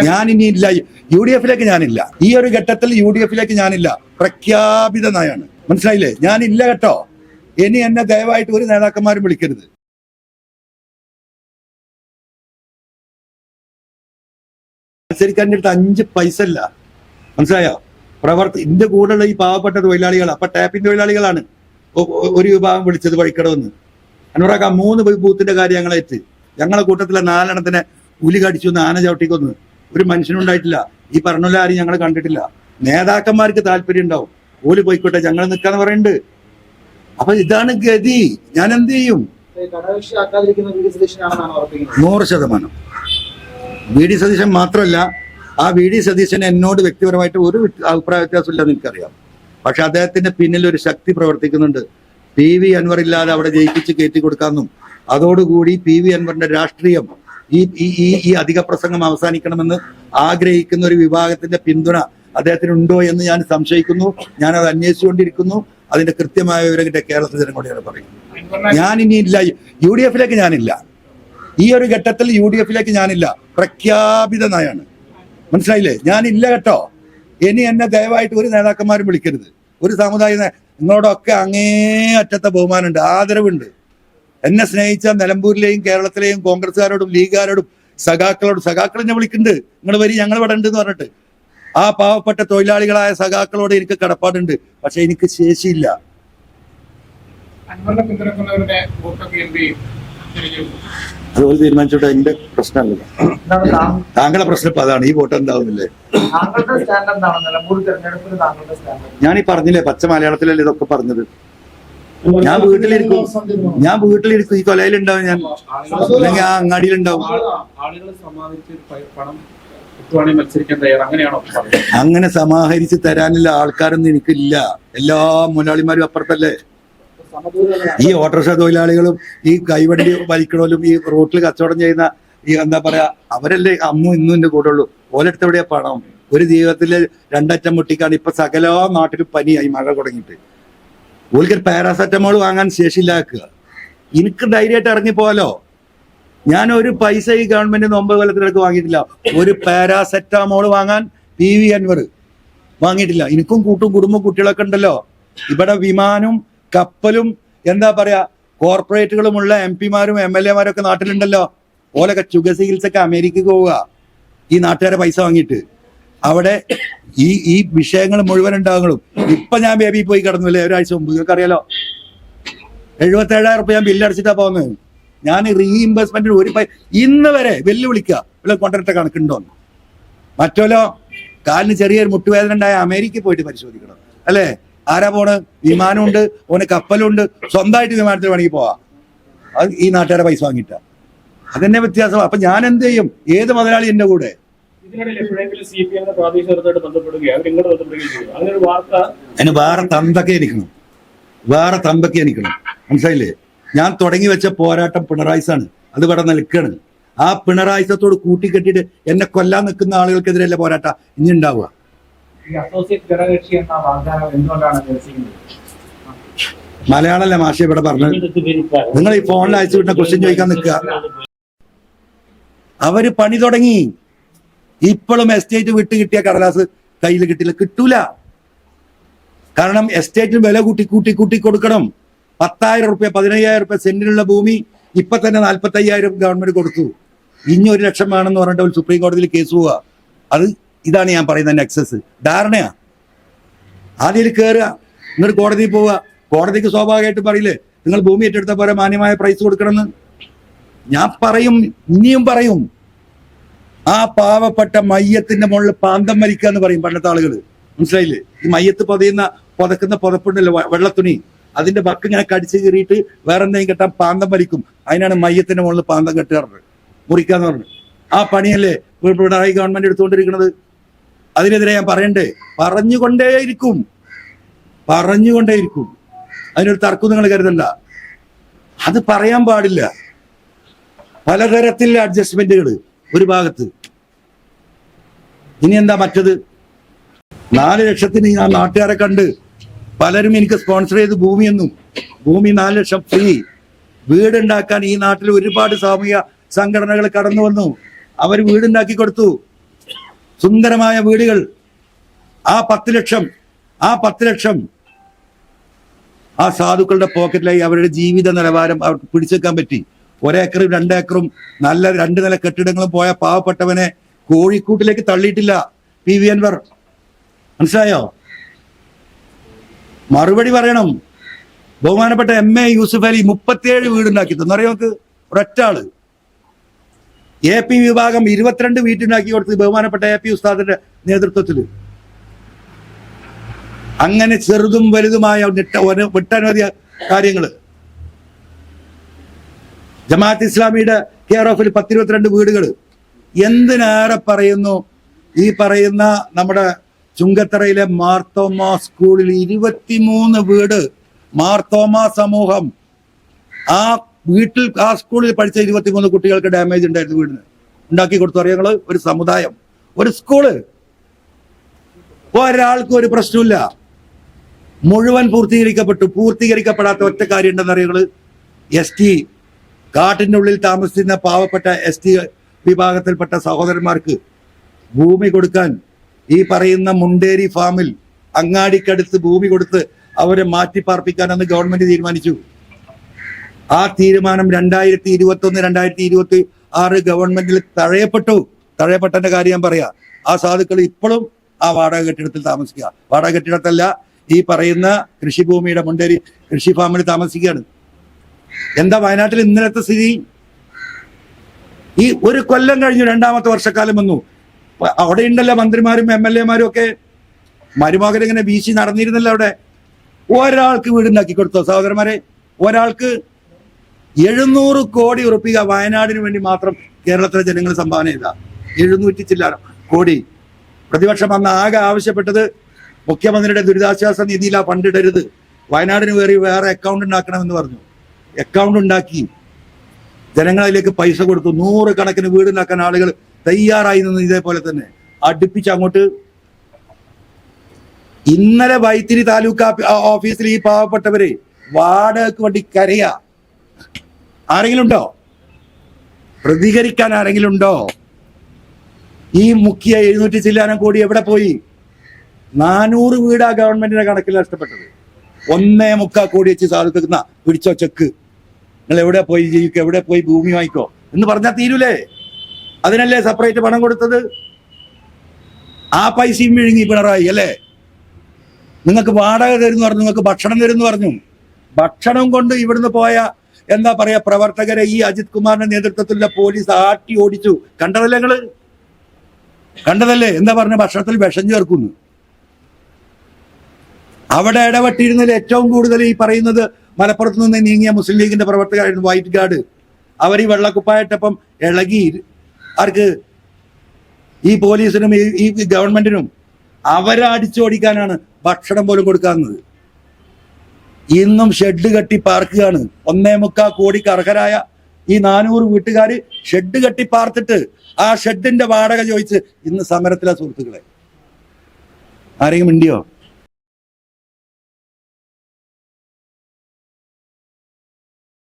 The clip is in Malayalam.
ഞാനിനി ഇല്ല, UDF-ലേക്ക് ഞാനില്ല. ഈ ഒരു ഘട്ടത്തിൽ UDF-ലേക്ക് ഞാനില്ല. പ്രഖ്യാപിത നയാണ്. മനസ്സിലായില്ലേ? ഞാനില്ല കേട്ടോ. ഇനി എന്നെ ദയവായിട്ട് ഒരു നേതാക്കന്മാരും വിളിക്കരുത്. മത്സരിക്കാൻ അടുത്ത് 5 പൈസ ഇല്ല. മനസ്സിലായോ? എന്റെ കൂടെയുള്ള ഈ പാവപ്പെട്ട തൊഴിലാളികൾ, അപ്പൊ ടാപ്പിംഗ് തൊഴിലാളികളാണ് ഒരു വിഭാഗം വിളിച്ചത് വഴിക്കടവെന്ന്. അനുറാക്ക 3 ബൂത്തിന്റെ കാര്യം ഞങ്ങളെ കൂട്ടത്തിലെ 4 എണ്ണത്തിനെ ഉലി കടിച്ചു, ആന ചവിട്ടിക്കൊന്ന്. ഒരു മനുഷ്യനുണ്ടായിട്ടില്ല. ഈ പറഞ്ഞ ആരും ഞങ്ങൾ കണ്ടിട്ടില്ല. നേതാക്കന്മാർക്ക് താല്പര്യം ഉണ്ടാവും, ഓല് പോയിക്കോട്ടെ, ഞങ്ങൾ നിൽക്കാന്ന് പറയുന്നുണ്ട്. അപ്പൊ ഇതാണ് ഗതി. ഞാൻ എന്ത് ചെയ്യും? 100%. VD സതീശൻ മാത്രമല്ല, ആ VD സതീശൻ എന്നോട് വ്യക്തിപരമായിട്ട് ഒരു അഭിപ്രായ വ്യത്യാസമില്ലെന്ന് എനിക്കറിയാം. പക്ഷെ അദ്ദേഹത്തിന്റെ പിന്നിൽ ഒരു ശക്തി പ്രവർത്തിക്കുന്നുണ്ട്. PV അൻവർ ഇല്ലാതെ അവിടെ ജയിപ്പിച്ച് കയറ്റി കൊടുക്കാമെന്നും അതോടുകൂടി PV അൻവറിന്റെ രാഷ്ട്രീയം ഈ അധിക പ്രസംഗം അവസാനിക്കണമെന്ന് ആഗ്രഹിക്കുന്ന ഒരു വിഭാഗത്തിന്റെ പിന്തുണ അദ്ദേഹത്തിനുണ്ടോ എന്ന് ഞാൻ സംശയിക്കുന്നു. ഞാനത് അന്വേഷിച്ചുകൊണ്ടിരിക്കുന്നു. അതിന്റെ കൃത്യമായ വിവരങ്ങളുടെ കേരളത്തിൽ ജനങ്ങളോട് പറയുന്നു. ഞാനിനി ഇല്ല, UDF-ലേക്ക് ഞാനില്ല. ഈ ഒരു ഘട്ടത്തിൽ UDF-ലേക്ക് ഞാനില്ല. പ്രഖ്യാപിത നയാണ്. മനസ്സിലായില്ലേ? ഞാനില്ല കേട്ടോ. ഇനി എന്നെ ദയവായിട്ട് ഒരു നേതാക്കന്മാരും വിളിക്കരുത്. ഒരു സമുദായ നിങ്ങളോടൊക്കെ അങ്ങേ അറ്റത്തെ ബഹുമാനമുണ്ട്, ആദരവുണ്ട്. എന്നെ സ്നേഹിച്ച നിലമ്പൂരിലെയും കേരളത്തിലെയും കോൺഗ്രസ്സുകാരോടും ലീഗുകാരോടും സഖാക്കൾ എന്നെ വിളിക്കുന്നുണ്ട്. നിങ്ങൾ വരി, ഞങ്ങൾ ഇവിടെ ഉണ്ട് എന്ന് പറഞ്ഞിട്ട്. ആ പാവപ്പെട്ട തൊഴിലാളികളായ സഖാക്കളോട് എനിക്ക് കടപ്പാടുണ്ട്. പക്ഷെ എനിക്ക് ശേഷിയില്ല. അതുപോലെ തീരുമാനിച്ചോട്ടെ. എന്റെ പ്രശ്നമല്ല, താങ്കളുടെ പ്രശ്നം ഇപ്പൊ അതാണ്. ഈ വോട്ട് എന്താവുന്നില്ലേ? ഞാനീ പറഞ്ഞില്ലേ, പച്ച മലയാളത്തിലല്ലേ ഇതൊക്കെ പറഞ്ഞത്. ഞാൻ വീട്ടിലിരിക്കും. ഈ കൊലയിലുണ്ടാവും ഞാൻ, അല്ലെങ്കിൽ ആ അങ്ങാടിയിലുണ്ടാവും. അങ്ങനെ സമാഹരിച്ച് തരാനുള്ള ആൾക്കാരൊന്നും എനിക്കില്ല. എല്ലാ മുതലാളിമാരും അപ്പുറത്തല്ലേ. ഈ ഓട്ടോറിക്ഷ തൊഴിലാളികളും ഈ കൈവണ്ടി വലിക്കണോലും ഈ റോട്ടിൽ കച്ചവടം ചെയ്യുന്ന ഈ എന്താ പറയാ, അവരല്ലേ അന്നും ഇന്നും എന്റെ കൂടെ ഉള്ളൂ. ഓലെടുത്ത് എവിടെയാ പണം? ഒരു ജീവിതത്തില് 2 അറ്റം മുട്ടിക്കാണ്. ഇപ്പൊ സകല നാട്ടിലും പനിയായി, മഴ തുടങ്ങിയിട്ട്. ഓൽക്കൊരു പാരാസെറ്റമോൾ വാങ്ങാൻ ശേഷിയില്ലാക്കുക. എനിക്ക് ധൈര്യമായിട്ട് ഇറങ്ങിപ്പോലോ. ഞാൻ ഒരു പൈസ ഈ ഗവൺമെന്റ് 9 കൊല്ലത്തിലേക്ക് വാങ്ങിയിട്ടില്ല. ഒരു പാരാസെറ്റമോൾ വാങ്ങാൻ PV അൻവർ വാങ്ങിയിട്ടില്ല. എനിക്കും കുടുംബം കുട്ടികളൊക്കെ ഉണ്ടല്ലോ. ഇവിടെ വിമാനവും കപ്പലും എന്താ പറയാ കോർപ്പറേറ്റുകളുമുള്ള MP-മാരും MLA-മാരും ഒക്കെ നാട്ടിലുണ്ടല്ലോ. ഓലൊക്കെ ചികിത്സക്ക് അമേരിക്കക്ക് പോവുക ഈ നാട്ടുകാരെ പൈസ വാങ്ങിയിട്ട്. അവിടെ ഈ വിഷയങ്ങൾ മുഴുവൻ ഉണ്ടാകും. ഇപ്പൊ ഞാൻ ബേബി പോയി കിടന്നില്ലേ ഒരാഴ്ച മുമ്പ്, നിങ്ങൾക്കറിയാലോ. 77,000 റുപ്യ ഞാൻ ബില്ലടച്ചിട്ടാ പോകുന്നത്. ഞാൻ റീഇംബേഴ്സ്മെന്റിന് ഇന്ന് വരെ വെല്ലുവിളിക്കുക കൊണ്ടിട്ട കണക്കുണ്ടോന്ന്. മറ്റോലോ കാലിന് ചെറിയൊരു മുട്ടുവേദന ഉണ്ടായ അമേരിക്കയിൽ പോയിട്ട് പരിശോധിക്കണം അല്ലേ? ആരാ പോണ്? വിമാനമുണ്ട്, ഓന് കപ്പലുണ്ട്, സ്വന്തമായിട്ട് വിമാനത്തിൽ വേണമെങ്കിൽ പോവാ. അത് ഈ നാട്ടുകാരെ പൈസ വാങ്ങിയിട്ട. അതെന്നെ വ്യത്യാസം. അപ്പൊ ഞാൻ എന്ത് ചെയ്യും? ഏത് മുതലാളി എന്റെ കൂടെ? അതിന് വേറെ തന്തൊക്കെ എനിക്കണം. മനസ്സിലായില്ലേ? ഞാൻ തുടങ്ങി വെച്ച പോരാട്ടം പിണറായിസാണ്. അത് ഇവിടെ നിൽക്കാണ്. ആ പിണറായിസത്തോട് കൂട്ടിക്കെട്ടിയിട്ട് എന്നെ കൊല്ലാൻ നിൽക്കുന്ന ആളുകൾക്കെതിരെയല്ല പോരാട്ടം ഇനി ഉണ്ടാവുക. മലയാളല്ലേ മാഷ ഇവിടെ പറഞ്ഞത്? നിങ്ങൾ ഈ ഫോണിൽ അയച്ചു വിട്ട ക്വസ്റ്റ്യൻ ചോദിക്കാൻ നിൽക്കുക. അവര് പണി തുടങ്ങി. ഇപ്പോഴും എസ്റ്റേറ്റ് വിട്ട് കിട്ടിയ കടലാസ് കയ്യിൽ കിട്ടൂല. കാരണം എസ്റ്റേറ്റിന് വില കൂട്ടി കൊടുക്കണം. 10,000 റുപ്യ 15,000 റുപ്യ സെന്റിനുള്ള ഭൂമി ഇപ്പൊ തന്നെ 45,000 ഗവൺമെന്റ് കൊടുത്തു. ഇനി 1 ലക്ഷം വേണമെന്ന് പറഞ്ഞിട്ട് സുപ്രീം കോടതിയിൽ കേസ് പോവുക. ഇതാണ് ഞാൻ പറയുന്ന നെക്സസ്. ധാരണയാ. ആദ്യം കയറുക, നിങ്ങൾ കോടതിയിൽ പോവുക. കോടതിക്ക് സ്വാഭാവികമായിട്ട് പറയില്ലേ, നിങ്ങൾ ഭൂമി ഏറ്റെടുത്ത പോലെ മാന്യമായ പ്രൈസ് കൊടുക്കണമെന്ന്. ഞാൻ പറയും, ഇനിയും പറയും. ആ പാവപ്പെട്ട മയ്യത്തിന്റെ മുകളിൽ പാന്തം വലിക്കുക എന്ന് പറയും പണ്ടത്തെ ആളുകൾ. മനസ്സിലായില്ലേ? ഈ മയ്യത്ത് പുതക്കുന്ന പുതപ്പുണ്ടല്ലോ, വെള്ളത്തുണി, അതിന്റെ ബക്ക് ഇങ്ങനെ കടിച്ചു കീറിയിട്ട് വേറെ എന്തെങ്കിലും കെട്ടാൻ പാന്തം വലിക്കും. അതിനാണ് മയ്യത്തിന്റെ മുകളിൽ പാന്തം കെട്ടാറുണ്ട്, മുറിക്കാന്ന് പറഞ്ഞു. ആ പണിയല്ലേ പിണറായി ഗവൺമെന്റ് എടുത്തുകൊണ്ടിരിക്കുന്നത്. അതിനെതിരെ ഞാൻ പറഞ്ഞുകൊണ്ടേയിരിക്കും. അതിനൊരു തർക്കം നിങ്ങൾ കരുതണ്ട. അത് പറയാൻ പാടില്ല. പലതരത്തിലുള്ള അഡ്ജസ്റ്റ്മെന്റുകൾ ഒരു ഭാഗത്ത്. ഇനി എന്താ മറ്റത്? 4 ലക്ഷത്തിന് ഞാൻ നാട്ടുകാരെ കണ്ട് പലരും എനിക്ക് സ്പോൺസർ ചെയ്ത് ഭൂമി 4 ലക്ഷം ഫ്രീ. വീടുണ്ടാക്കാൻ ഈ നാട്ടിൽ ഒരുപാട് സാമൂഹിക സംഘടനകൾ കടന്നു വന്നു. അവർ വീടുണ്ടാക്കി കൊടുത്തു. സുന്ദരമായ വീടുകൾ. ആ 10 ലക്ഷം ആ സാധുക്കളുടെ പോക്കറ്റിലായി. അവരുടെ ജീവിത നിലവാരം അവർക്ക് പിടിച്ചെടുക്കാൻ പറ്റി. 1 ഏക്കറും 2 ഏക്കറും നല്ല 2 നില കെട്ടിടങ്ങളും പോയ പാവപ്പെട്ടവനെ കോഴിക്കൂട്ടിലേക്ക് തള്ളിയിട്ടില്ല PV അൻവർ. മനസ്സിലായോ? മറുപടി പറയണം. ബഹുമാനപ്പെട്ട MA യൂസുഫ് അലി 37 വീടുണ്ടാക്കി തന്നറിയോ നമുക്ക്? ഒരൊറ്റ ആള്. AP വിഭാഗം 22 വീട്ടുണ്ടാക്കി കൊടുത്ത് ബഹുമാനപ്പെട്ട AP ഉസ്താദിന്റെ നേതൃത്വത്തിൽ. അങ്ങനെ ചെറുതും വലുതുമായ ഒട്ടനവധി കാര്യങ്ങള്. ജമാഅത്ത് ഇസ്ലാമിയുടെ കെയർ ഓഫിൽ 10-22 വീടുകൾ. എന്തിനേറെ പറയുന്നു, ഈ പറയുന്ന നമ്മുടെ ചുങ്കത്തറയിലെ മാർത്തോമ സ്കൂളിൽ 23 വീട് മാർത്തോമ സമൂഹം. ആ വീട്ടിൽ ആ സ്കൂളിൽ പഠിച്ച 23 കുട്ടികൾക്ക് ഡാമേജ് ഉണ്ടായിരുന്നു. വീടിന് ഉണ്ടാക്കി കൊടുത്തു. അറിയാങ്ങള്, ഒരു സമുദായം, ഒരു സ്കൂള്. ഒരാൾക്കും ഒരു പ്രശ്നമില്ല. മുഴുവൻ പൂർത്തീകരിക്കപ്പെടാത്ത ഒറ്റ കാര്യം ഉണ്ടെന്ന് അറിയുന്നത്, ST കാട്ടിൻ്റെ ഉള്ളിൽ താമസിക്കുന്ന പാവപ്പെട്ട ST വിഭാഗത്തിൽപ്പെട്ട സഹോദരന്മാർക്ക് ഭൂമി കൊടുക്കാൻ ഈ പറയുന്ന മുണ്ടേരി ഫാമിൽ അങ്ങാടിക്കടുത്ത് ഭൂമി കൊടുത്ത് അവരെ മാറ്റിപ്പാർപ്പിക്കാനെന്ന് ഗവൺമെന്റ് തീരുമാനിച്ചു. ആ തീരുമാനം 2021-2026 ഗവൺമെന്റിൽ തഴയപ്പെട്ടതിന്റെ കാര്യം ഞാൻ പറയാ. ആ സാധുക്കൾ ഇപ്പോഴും ആ വാടക കെട്ടിടത്തിൽ താമസിക്കുക. വാടക കെട്ടിടത്തല്ല, ഈ പറയുന്ന കൃഷിഭൂമിയുടെ മുണ്ടേരി കൃഷി ഫാമിൽ താമസിക്കുകയാണ്. എന്താ വയനാട്ടിൽ ഇന്നലത്തെ സ്ഥിതി? ഈ 1 കൊല്ലം കഴിഞ്ഞു, 2ാമത്തെ വർഷക്കാലം വന്നു. അവിടെ ഉണ്ടല്ലോ മന്ത്രിമാരും MLA മാരും ഒക്കെ. മരുമകൻ ഇങ്ങനെ വീശി നടന്നിരുന്നല്ലോ അവിടെ. ഒരാൾക്ക് വീടുണ്ടാക്കി കൊടുത്തോ സഹോദരന്മാരെ? ഒരാൾക്ക് 700 കോടി ഉറുപ്പിക വയനാടിന് വേണ്ടി മാത്രം കേരളത്തിലെ ജനങ്ങൾ സംഭാവന ചെയ്ത 700 ചില്ലാനം കോടി. പ്രതിപക്ഷം അന്ന് ആകെ ആവശ്യപ്പെട്ടത് മുഖ്യമന്ത്രിയുടെ ദുരിതാശ്വാസ നിധിയിൽ ആ ഫണ്ടിടരുത്, വയനാടിന് വേറെ അക്കൗണ്ട് ഉണ്ടാക്കണമെന്ന് പറഞ്ഞു. അക്കൗണ്ട് ഉണ്ടാക്കി ജനങ്ങളിലേക്ക് പൈസ കൊടുത്തു. 100 കണക്കിന് വീടുണ്ടാക്കാൻ ആളുകൾ തയ്യാറായി നിന്ന് ഇതേപോലെ തന്നെ അടുപ്പിച്ച് അങ്ങോട്ട്. ഇന്നലെ വൈത്തിരി താലൂക്ക് ഓഫീസിൽ ഈ പാവപ്പെട്ടവര് വാടകയ്ക്ക് വേണ്ടി കരയാ. ആരെങ്കിലും ഉണ്ടോ പ്രതികരിക്കാൻ? ആരെങ്കിലും ഉണ്ടോ? ഈ മുഖ്യ 700 ചില്ലാനം കോടി എവിടെ പോയി? 400 വീടാ ഗവൺമെന്റിന്റെ കണക്കിൽ നഷ്ടപ്പെട്ടത്. 1.25 കോടി വെച്ച് സാധുക്കുന്ന പിടിച്ചോ ചെക്ക്, നിങ്ങൾ എവിടെ പോയി ജീവിക്കുക, എവിടെ പോയി ഭൂമി വാങ്ങിക്കോ എന്ന് പറഞ്ഞാൽ തീരൂലേ? അതിനല്ലേ സെപ്പറേറ്റ് പണം കൊടുത്തത്? ആ പൈസയും വിഴുങ്ങി പിണറായി അല്ലേ? നിങ്ങൾക്ക് വാടക തരുന്നു പറഞ്ഞു, നിങ്ങൾക്ക് ഭക്ഷണം തരുന്നു പറഞ്ഞു. ഭക്ഷണം കൊണ്ട് ഇവിടുന്ന് പോയ എന്താ പറയാ പ്രവർത്തകരെ ഈ അജിത് കുമാറിന്റെ നേതൃത്വത്തിലുള്ള പോലീസ് ആട്ടി ഓടിച്ചു. കണ്ടതല്ലേ നിങ്ങള്? കണ്ടതല്ലേ? എന്താ പറഞ്ഞ? ഭക്ഷണത്തിൽ വിഷം ചേർക്കുന്നു. അവിടെ ഇടപെട്ടിരുന്നതിൽ ഏറ്റവും കൂടുതൽ ഈ പറയുന്നത് മലപ്പുറത്ത് നിന്ന് നീങ്ങിയ മുസ്ലിം ലീഗിന്റെ പ്രവർത്തകരായിരുന്നു. White guard. അവർ ഈ വെള്ളക്കുപ്പായിട്ടപ്പം ഇളകി ആർക്ക്? ഈ പോലീസിനും ഈ ഗവൺമെന്റിനും അവരെ അടിച്ചോടിക്കാനാണ് ഭക്ഷണം പോലും കൊടുക്കാവുന്നത്. ഇന്നും ഷെഡ് കെട്ടി പാർക്കുകയാണ്. 1.25 കോടിക്ക് അർഹരായ ഈ 400 വീട്ടുകാർ ഷെഡ് കെട്ടി പാർത്തിട്ട് ആ ഷെഡിന്റെ വാടക ചോദിച്ച് ഇന്ന് സമരത്തിലെ സുഹൃത്തുക്കളെ. ആരെങ്കിലും മിണ്ടിയോ?